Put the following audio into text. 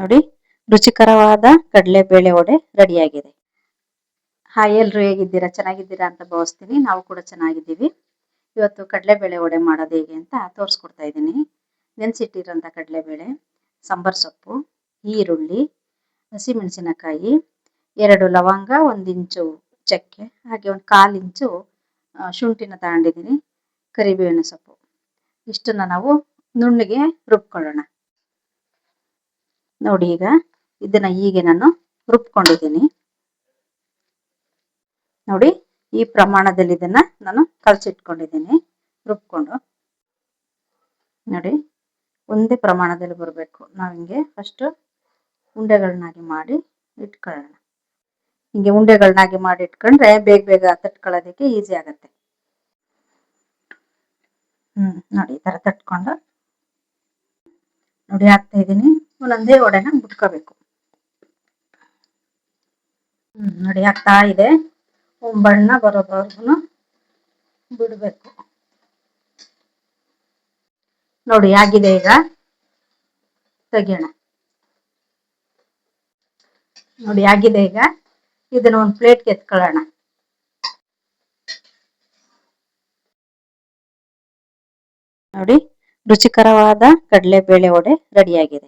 ನೋಡಿ, ರುಚಿಕರವಾದ ಕಡಲೆಬೇಳೆ ವಡೆ ರೆಡಿಯಾಗಿದೆ. ಹಾಯ್, ಎಲ್ರು ಹೇಗಿದ್ದೀರಾ? ಚೆನ್ನಾಗಿದ್ದೀರಾ ಅಂತ ಭಾವಿಸ್ತೀನಿ. ನಾವು ಕೂಡ ಚೆನ್ನಾಗಿದ್ದೀವಿ. ಇವತ್ತು ಕಡಲೆಬೇಳೆ ವಡೆ ಮಾಡೋದು ಹೇಗೆ ಅಂತ ತೋರಿಸ್ಕೊಡ್ತಾ ಇದ್ದೀನಿ. ನೆನೆಸಿಟ್ಟಿರೋಂಥ ಕಡಲೆಬೇಳೆ, ಸಾಂಬಾರ್ ಸೊಪ್ಪು, ಈರುಳ್ಳಿ, ಹಸಿಮೆಣಸಿನಕಾಯಿ, 2 ಲವಂಗ, 1 ಇಂಚು ಚಕ್ಕೆ, ಹಾಗೆ 1/4 ಇಂಚು ಶುಂಠಿನ ತಗೊಂಡಿದ್ದೀನಿ, ಕರಿಬೇವಿನ ಸೊಪ್ಪು. ಇಷ್ಟನ್ನ ನಾವು ನುಣ್ಣಗೆ ರುಬ್ಕೊಳ್ಳೋಣ. ನೋಡಿ, ಈಗ ಇದನ್ನ ಹೀಗೆ ನಾನು ರುಬ್ಕೊಂಡಿದ್ದೀನಿ. ನೋಡಿ, ಈ ಪ್ರಮಾಣದಲ್ಲಿ ಇದನ್ನ ನಾನು ಕಲಸಿಟ್ಕೊಂಡಿದ್ದೀನಿ. ರುಬ್ಕೊಂಡು ನೋಡಿ, ಒಂದೇ ಪ್ರಮಾಣದಲ್ಲಿ ಬರಬೇಕು. ನಾವು ಹಿಂಗೆ ಫಸ್ಟ್ ಉಂಡೆಗಳನ್ನಾಗಿ ಮಾಡಿ ಇಟ್ಕೊಳ್ಳೋಣ. ಹಿಂಗೆ ಉಂಡೆಗಳನ್ನಾಗಿ ಮಾಡಿ ಇಟ್ಕೊಂಡ್ರೆ ಬೇಗ ಬೇಗ ತಟ್ಕೊಳ್ಳೋದಕ್ಕೆ ಈಸಿ ಆಗತ್ತೆ. ನೋಡಿ, ಈ ತರ ತಟ್ಕೊಂಡು ನೋಡಿ ಹಾಕ್ತಾ ಇದ್ದೀನಿ. ಒಂದೊಂದೇ ವಡೆನ ಬಿಟ್ಕೋಬೇಕು. ನೋಡಿ, ಆಗ್ತಾ ಇದೆ. ಬಣ್ಣ ಬರೋವರೆಗೂ ಬಿಡಬೇಕು. ನೋಡಿ, ಆಗಿದೆ. ಈಗ ತೆಗಿಯೋಣ. ನೋಡಿ, ಆಗಿದೆ. ಈಗ ಇದನ್ನ ಒಂದು ಪ್ಲೇಟ್ಗೆ ಎತ್ಕೊಳ್ಳೋಣ. ನೋಡಿ, ರುಚಿಕರವಾದ ಕಡಲೆಬೇಳೆ ವಡೆ ರೆಡಿಯಾಗಿದೆ.